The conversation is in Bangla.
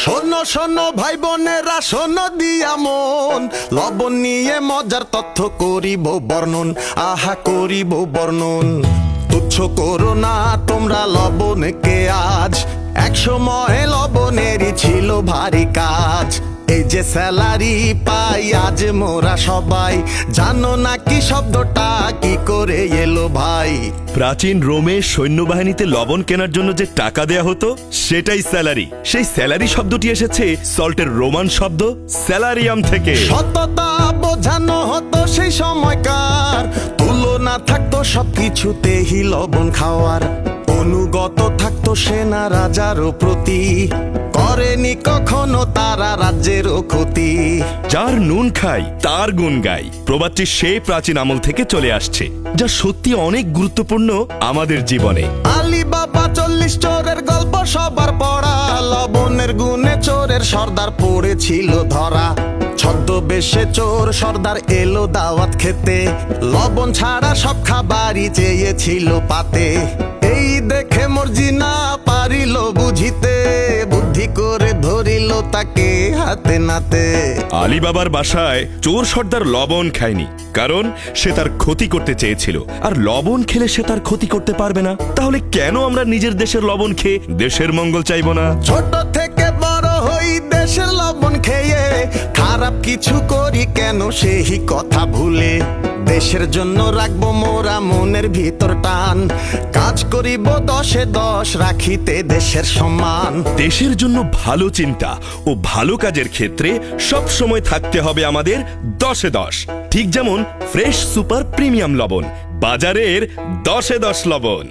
শোনো শোনো ভাই বোনেরা, শোনো দিয়া মন, লবণ নিয়ে মজার তথ্য করিব বর্ণন। আহা করিব বর্ণন। তুচ্ছ করো না তোমরা লবণকে আজ, এক সময় লবণেরই ছিল ভারী কাজ। এই যে স্যালারি পাই আজ মোরা সবাই, জানো না কি শব্দটা কি করে এলো ভাই? প্রাচীন রোমে সৈন্যবাহিনীতে লবণ কেনার জন্য যে টাকা দেয়া হতো সেটাই স্যালারি। সেই স্যালারি শব্দটি এসেছে সল্টের রোমান শব্দ স্যালারিয়াম থেকে। সততা বোঝানো হতো সেই সময়কার, তুলনা থাকতো সবকিছুতেই লবণ খাওয়ার। অনুগত থাকতো সেনা রাজারও প্রতি, করেনি কখনো তারা রাজ্যেরও ক্ষতি। যার নুন খাই তার গুণ গাই প্রবাদটি সেই প্রাচীন আমল থেকে চলে আসছে, যা সত্যি অনেক গুরুত্বপূর্ণ আমাদের জীবনে। আলী বাবা 40 চোরের গল্প সবার পড়া, লবণের গুণে চোরের সর্দার পড়েছিল ধরা। ছদ্মবেশে চোর সর্দার এলো দাওয়াত খেতে, লবণ ছাড়া সব খাবারই চেয়েছিল পাতে। এই দেখে মর্জি না পারিল বুঝিতে, বুদ্ধি করে ধরিল তাকে হাতে নাতে। আলী বাবার বাসায় চোর সর্দার লবণ খায়নি, কারণ সে তার ক্ষতি করতে চেয়েছিল। আর লবণ খেলে সে তার ক্ষতি করতে পারবে না, তাহলে কেন আমরা নিজের দেশের লবণ খেয়ে দেশের মঙ্গল চাইব না? ছোট থেকে বড় হই দেশের লবণ খেয়ে, খারাপ কিছু করি কেন সেই কথা ভুলে? দেশের জন্য রাখবো মোরা মনের ভিতর টান, কাজ করিব 10-এ 10 রাখিতে দেশের সম্মান। দেশের জন্য ভালো চিন্তা ও ভালো কাজের ক্ষেত্রে সব সময় থাকতে হবে আমাদের 10-এ 10। ঠিক যেমন ফ্রেশ সুপার প্রিমিয়াম লবণ, বাজারের 10-এ 10 লবণ।